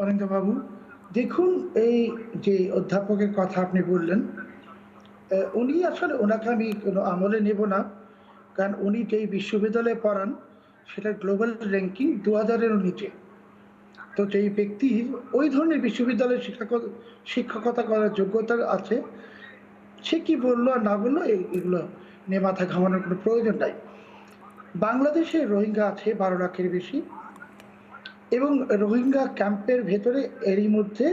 অনিন্দ্যবাবু, দেখুন, এই যে অধ্যাপকের কথা আপনি বললেন, উনি আসলে ওনাকে আমি কোনো আমলে নেব না। কারণ উনি যেই বিশ্ববিদ্যালয়ে পড়ান সেটা গ্লোবাল র্যাঙ্কিং 2000-এরও নিচে। তো যেই ব্যক্তির ওই ধরনের বিশ্ববিদ্যালয়ে শিক্ষকতা করার যোগ্যতা আছে, সে কি বললো আর না বললো এগুলো নিয়ে মাথা ঘামানোর কোনো প্রয়োজন নাই। বাংলাদেশে রোহিঙ্গা আছে 12 লাখের বেশি, এবং রোহিঙ্গা ক্যাম্পের ভেতরে এরই মধ্যে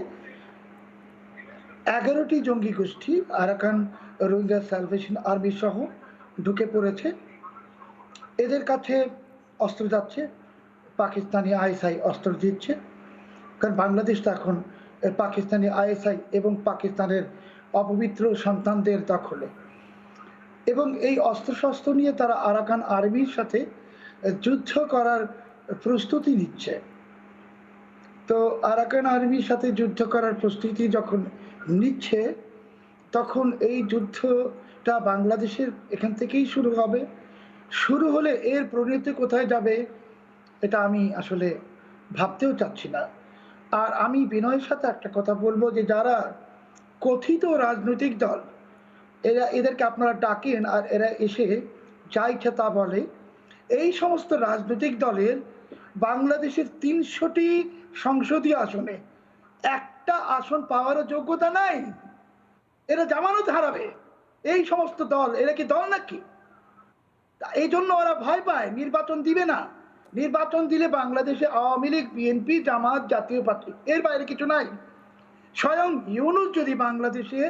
11টি জঙ্গি গোষ্ঠী আরাকান রোহিঙ্গা স্যালভেশন আর্মি সহ ঢুকে পড়েছে। এদের কাছে অস্ত্র যাচ্ছে, পাকিস্তানি আইএসআই অস্ত্র দিচ্ছে। কারণ বাংলাদেশ তো এখন পাকিস্তানি আইএসআই এবং পাকিস্তানের অপবিত্র সন্তানদের দখলে, এবং এই অস্ত্রশস্ত্র নিয়ে তারা আরাকান আর্মির সাথে যুদ্ধ করার প্রস্তুতি নিচ্ছে। তো আরাকান আর্মির সাথে যুদ্ধ করার প্রস্তুতি যখন নিচ্ছে, তখন এই যুদ্ধটা বাংলাদেশের এখান থেকেই শুরু হবে। শুরু হলে এর পরিণতি কোথায় যাবে এটা আমি আসলে ভাবতেও চাচ্ছি না। আর আমি বিনয়ের সাথে একটা কথা বলবো, যে যারা কথিত রাজনৈতিক দল, এদেরকে আপনারা ডাকেন আর এরা এসে যা ইচ্ছা তা বলে। এই সমস্ত রাজনৈতিক দলের বাংলাদেশের 300টি সংসদীয় আসনে একটা আসন পাওয়ারও যোগ্যতা নাই। এরা জামানত হারাবে। এই সমস্ত দল, এরা কি দল নাকি? এই জন্য ওরা ভয় পায়, নির্বাচন দিবে না। নির্বাচন দিলে বাংলাদেশে আওয়ামী লীগ, বিএনপি, জামাত, জাতীয় পার্টি, এর বাইরে কিছু নাই। স্বয়ং ইউনূস যদি বাংলাদেশে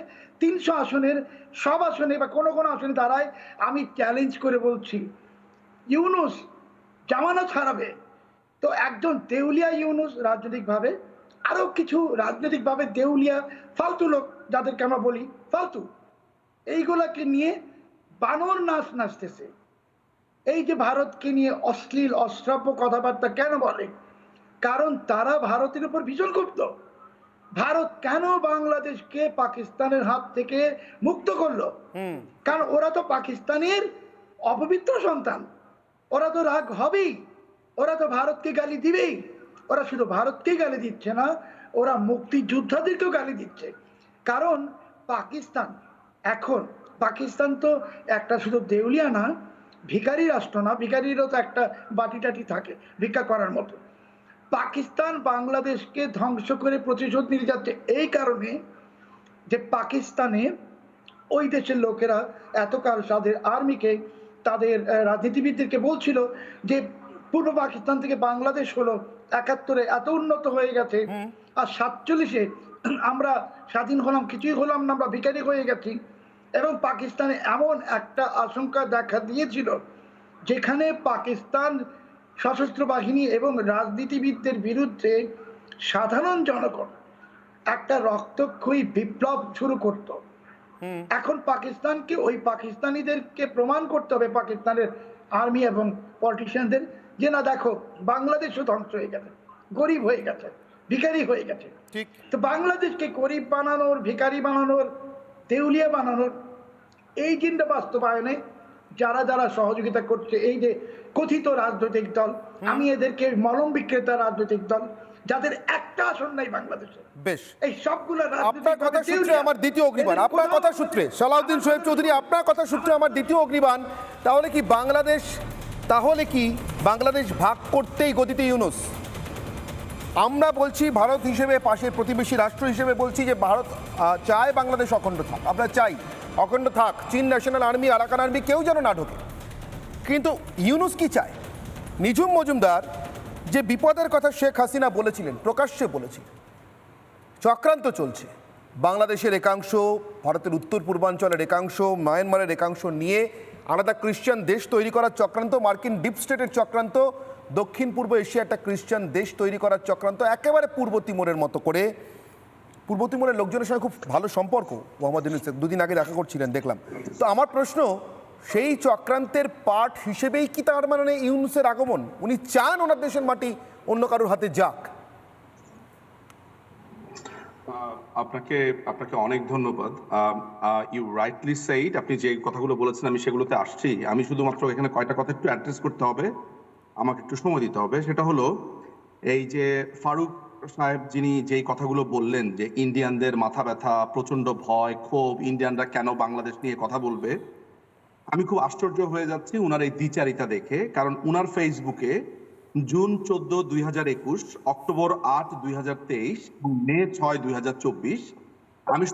300 আসনের সব আসনে বা কোনো কোনো আসনে দাঁড়ায়, আমি চ্যালেঞ্জ করে বলছি ইউনূস জামানত হারাবে। তো একজন দেউলিয়া ইউনূস রাজনৈতিকভাবে, আরো কিছু রাজনৈতিকভাবে দেউলিয়া ফালতু লোক, যাদেরকে আমরা বলি ফালতু, এইগুলাকে নিয়ে বানর নাচ নাচতেছে। এই যে ভারতকে নিয়ে অশ্লীল অশ্রাব্য কথাবার্তা কেন বলে? কারণ তারা ভারতের উপর ভীষণ ক্ষুব্ধ। ভারত কেন বাংলাদেশকে পাকিস্তানের হাত থেকে মুক্ত করলো? কারণ ওরা তো পাকিস্তানের অপবিত্র সন্তান, ওরা তো রাগ হবেই, ওরা তো ভারতকে গালি দিবেই। ওরা শুধু ভারতকে গালি দিচ্ছে না, ওরা মুক্তিযোদ্ধাদেরকেও গালি দিচ্ছে। কারণ পাকিস্তান এখন, পাকিস্তান তো একটা শুধু দেউলিয়া না, ভিখারি রাষ্ট্র না। ভিখারিরও তো একটা বাটি টাটি থাকে ভিক্ষা করার মতো। পাকিস্তান বাংলাদেশকে ধ্বংস করে প্রতিশোধ নিতে যাচ্ছে এই কারণে যে পাকিস্তানে ওই দেশের লোকেরা এতকাল তাদের আর্মিকে, তাদের রাজনীতিবিদদেরকে বলছিল যে পূর্ব পাকিস্তান থেকে বাংলাদেশ হলো 71-এ এত উন্নত হয়ে গেছে, আর 47-এ আমরা স্বাধীন হলাম, কিছুই হলাম না, আমরা ভিখারি হয়ে গেছি। এবং পাকিস্তানে এমন একটা আশঙ্কা দেখা দিয়েছিল, যেখানে পাকিস্তান সশস্ত্র বাহিনী এবং রাজনীতিবিদদের বিরুদ্ধে সাধারণ জনগণ একটা রক্তক্ষয়ী বিপ্লব শুরু করত। এখন পাকিস্তানকে, ওই পাকিস্তানিদেরকে প্রমাণ করতে হবে, পাকিস্তানের আর্মি এবং পলিটিশিয়ানদের, যে না দেখো বাংলাদেশও ধ্বংস হয়ে গেছে, গরিব হয়ে গেছে, ভিখারি হয়ে গেছে। তো বাংলাদেশকে গরিব বানানোর, ভিখারি বানানোর, দেউলিয়া বানানোর এই চিন্তা বাস্তবায়নে যারা যারা সহযোগিতা করছে, এই যে কথিত রাজনৈতিক দল, আমি এদেরকে মলম বিক্রেতা রাজনৈতিক দল, যাদের একটা আসন নাই বাংলাদেশে, বেশ, এই সবগুলো আপনার কথা সূত্রে আমার দ্বিতীয় অগ্নিবাণ, আপনার কথা সূত্রে সালাউদ্দিন শোয়েব চৌধুরী, আপনার কথা সূত্রে আমার দ্বিতীয় অগ্নিবাণ, তাহলে কি বাংলাদেশ ভাগ করতেই গতিতে ইউনূস? আমরা বলছি ভারত হিসেবে, পাশের প্রতিবেশী রাষ্ট্র হিসেবে বলছি যে ভারত চায় বাংলাদেশ অখণ্ড থাক, আমরা চাই অখণ্ড থাক, চীন ন্যাশনাল আর্মি, আরাকান আর্মি কেউ যেন না ঢোকে। কিন্তু ইউনূস কি চায়? নিঝুম মজুমদার যে বিপদের কথা শেখ হাসিনা বলেছিলেন, প্রকাশ্যে বলেছিলেন, চক্রান্ত চলছে বাংলাদেশের একাংশ, ভারতের উত্তর পূর্বাঞ্চলের একাংশ, মায়ানমারের একাংশ নিয়ে আলাদা খ্রিস্টান দেশ তৈরি করার চক্রান্ত, মার্কিন ডিপ স্টেটের চক্রান্ত, দক্ষিণ পূর্ব এশিয়া একটা খ্রিস্টান দেশ তৈরি করার চক্রান্ত, একেবারে পূর্ব তিমুরের মতো করে। পূর্ব তিমুরের লোকজনের সঙ্গে খুব ভালো সম্পর্ক মোহাম্মদ ইউনূস, দুদিন আগে দেখা করছিলেন দেখলাম। তো আমার প্রশ্ন, সেই চক্রান্তের পার্ট হিসেবেই কি তার মানে ইউনূসের আগমন? উনি চান ওনার দেশের মাটি অন্য কারোর হাতে যাক? আপনাকে অনেক ধন্যবাদ। ইউ রাইটলি সেইড, আপনি যে কথাগুলো বলেছেন আমি সেগুলোতে আসছি। আমি শুধুমাত্র এখানে কয়টা কথা একটু অ্যাড্রেস করতে হবে, আমাকে একটু সময় দিতে হবে। সেটা হলো এই যে ফারুক সাহেব যিনি যেই কথাগুলো বললেন যে ইন্ডিয়ানদের মাথা ব্যথা, প্রচন্ড ভয়, ক্ষোভ, ইন্ডিয়ানরা কেন বাংলাদেশ নিয়ে কথা বলবে, আমি খুব আশ্চর্য হয়ে যাচ্ছি উনার এই দ্বিচারিতা দেখে। কারণ উনার ফেসবুকে জুন 14, 2021, অক্টোবর 8, 2023, মে 6, 2024 আমি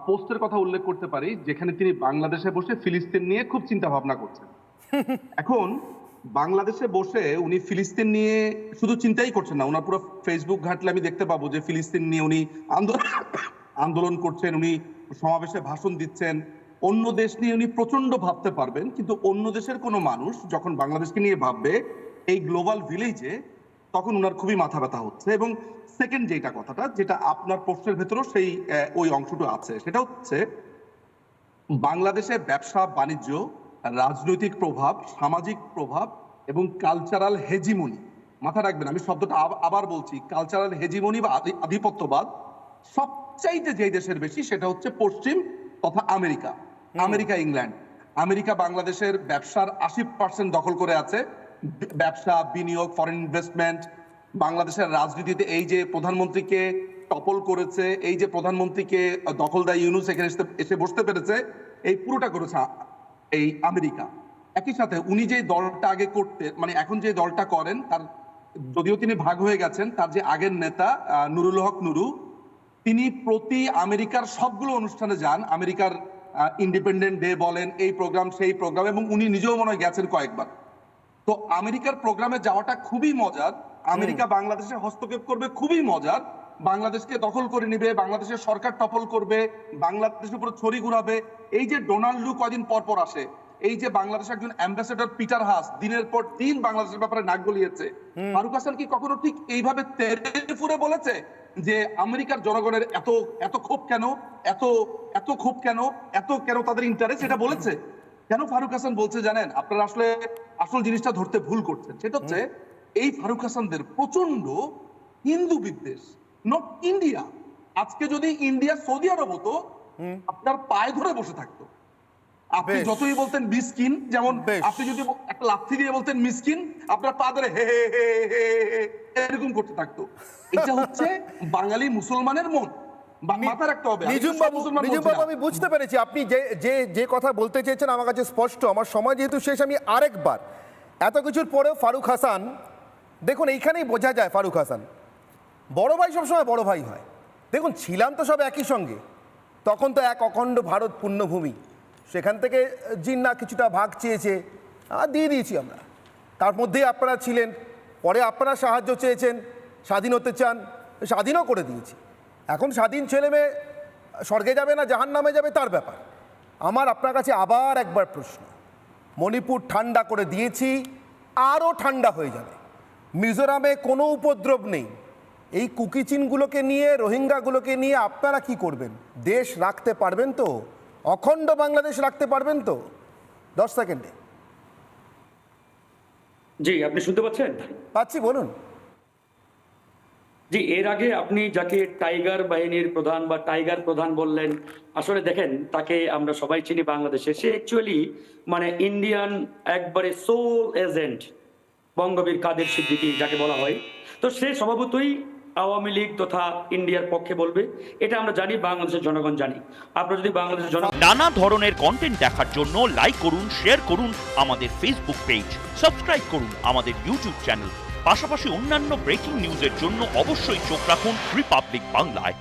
পোস্টের কথা উল্লেখ করতে পারি যেখানে তিনি বাংলাদেশে বসে ফিলিস্তিন নিয়ে খুব চিন্তা ভাবনা করছেন। এখন বাংলাদেশে বসে উনি ফিলিস্তিন নিয়ে শুধু চিন্তাই করছেন না, ওনার পুরো ফেসবুক ঘাটলে আমি দেখতে পাবো যে ফিলিস্তিন নিয়ে উনি আন্দোলন করছেন, উনি সমাবেশে ভাষণ দিচ্ছেন, অন্য দেশ নিয়ে উনি প্রচন্ড ভাবতে পারবেন। কিন্তু অন্য দেশের কোনো মানুষ যখন বাংলাদেশকে নিয়ে ভাববে এই গ্লোবাল ভিলেজে, তখন ওনার খুবই মাথা ব্যথা হচ্ছে। এবং সেকেন্ড কথাটা যেটা আপনার প্রশ্নের ভেতরেও সেই ওই অংশটা আছে, সেটা হচ্ছে বাংলাদেশে ব্যবসা বাণিজ্য, রাজনৈতিক প্রভাব, সামাজিক প্রভাব এবং কালচারাল হেজিমনি, মাথা রাখবেন আমি শব্দটা আবার বলছি, কালচারাল হেজিমনি বা আধিপত্যবাদ সবচাইতে যে দেশের বেশি সেটা হচ্ছে পশ্চিম তথা আমেরিকা। ইংল্যান্ড, আমেরিকা বাংলাদেশের ব্যবসার 80% দখল করে আছে। ব্যবসা, বিনিয়োগ, ফরেন ইনভেস্টমেন্ট, বাংলাদেশের রাজনীতিতে এই যে প্রধানমন্ত্রীকে টপল করেছে, এই যে প্রধানমন্ত্রীকে দখলদার ইউনূস এখানে এসে বসতে পেরেছে, এই পুরোটা করেছে এই আমেরিকা। একই সাথে উনি যে দলটা আগে করতেন, মানে এখন যে দলটা করেন, তার যদিও তিনি ভাগ হয়ে গেছেন, তার যে আগের নেতা নুরুল হক নুরু, তিনি প্রতি আমেরিকার সবগুলো অনুষ্ঠানে যান। আমেরিকার ইন্ডিপেন্ডেন্ট ডে বলেন, এই প্রোগ্রাম সেই প্রোগ্রাম, এবং উনি নিজেও মনে হয় গেছেন কয়েকবার। তো আমেরিকার প্রোগ্রামে যাওয়াটা খুবই মজার, আমেরিকা বাংলাদেশে হস্তক্ষেপ করবে খুবই মজার, বাংলাদেশকে দখল করে নিবে, বাংলাদেশের সরকার টপল করবে, বাংলাদেশের উপর ছড়ি ঘুরাবে। এই যে ডোনাল্ড লু কয়দিন পর পর আসে, এই যে বাংলাদেশের একজন অ্যাম্বাসেডর পিটার হাস দিনের পর দিন বাংলাদেশের ব্যাপারে নাক গলিয়েছে, ফারুক হাসান কি কখনো ঠিক এইভাবে তেড়ে ফুরে বলেছে যে আমেরিকার জনগণের এত এত ক্ষোভ কেন, এত ক্ষোভ কেন, এত কেন তাদের ইন্টারেস্ট, এটা বলেছে? কেন ফারুক হাসান বলছে জানেন? আপনারা আসলে আসল জিনিসটা ধরতে ভুল করছেন। সেটা হচ্ছে এই ফারুক হাসানদের প্রচন্ড হিন্দু বিদ্বেষ, নট ইন্ডিয়া। আজকে যদি ইন্ডিয়া সৌদি আরব হতো, আপনার পায়ে ধরে বসে থাকতো। আপনি যতই বলতেন মিসকিন, যেমন আপনি যদি একটা লাথি দিয়ে বলতেন মিসকিন, আপনার পা ধরে হে হে হে হে এরকম করতে থাকতো। এটা হচ্ছে বাঙালি মুসলমানের মন, মাথা রাখতে হবে। নিজুম বাবু, আমি বুঝতে পেরেছি আপনি যে কথা বলতে চেয়েছেন আমার কাছে স্পষ্ট। আমার সময় যেহেতু শেষ, আমি আরেকবার, এত কিছুর পরেও ফারুক হাসান, দেখুন এইখানেই বোঝা যায় ফারুক হাসান বড় ভাই সবসময় বড় ভাই হয়। দেখুন ছিলাম তো সব একই সঙ্গে, তখন তো এক অখণ্ড ভারত পুণ্যভূমি, সেখান থেকে জিন্না কিছুটা ভাগ চেয়েছে, দিয়ে দিয়েছি আমরা। তার মধ্যেই আপনারা ছিলেন, পরে আপনারা সাহায্য চেয়েছেন, স্বাধীন হতে চান, স্বাধীনও করে দিয়েছি। এখন স্বাধীন ছেলে মেয়ে স্বর্গে যাবে না জাহান্নামে যাবে তার ব্যাপার। আমার আপনার কাছে আবার একবার প্রশ্ন, মণিপুর ঠান্ডা করে দিয়েছি, আরও ঠান্ডা হয়ে যাবে। মিজোরামে কোনো উপদ্রব নেই, এই কুকিচিনগুলোকে নিয়ে, রোহিঙ্গাগুলোকে নিয়ে আপনারা কি করবেন? দেশ রাখতে পারবেন তো? অখণ্ড বাংলাদেশ রাখতে পারবেন তো? 10 সেকেন্ডে। জি, আপনি শুনতে পাচ্ছেন? পাচ্ছি, বলুন। জি, এর আগে আপনি যাকে টাইগার বাহিনীর প্রধান বা টাইগার প্রধান বললেন, আসলে দেখেন তাকে আমরা সবাই চিনি বাংলাদেশে। সে অ্যাকচুয়ালি মানে ইন্ডিয়ান একবারে সোল এজেন্ট, বঙ্গবীর কাদের সিদ্দিকী যাকে বলা হয়। তো সে স্বভাবতই আওয়ামী লীগ তথা ইন্ডিয়ার পক্ষে বলবে, এটা আমরা জানি, বাংলাদেশের জনগণ জানি। আপনারা যদি বাংলাদেশের নানা ধরনের কন্টেন্ট দেখার জন্য লাইক করুন, শেয়ার করুন আমাদের ফেসবুক পেজ, সাবস্ক্রাইব করুন আমাদের ইউটিউব চ্যানেল। পাশাপাশি অন্যান্য ব্রেকিং নিউজের জন্য অবশ্যই চোখ রাখুন রিপাবলিক বাংলায়।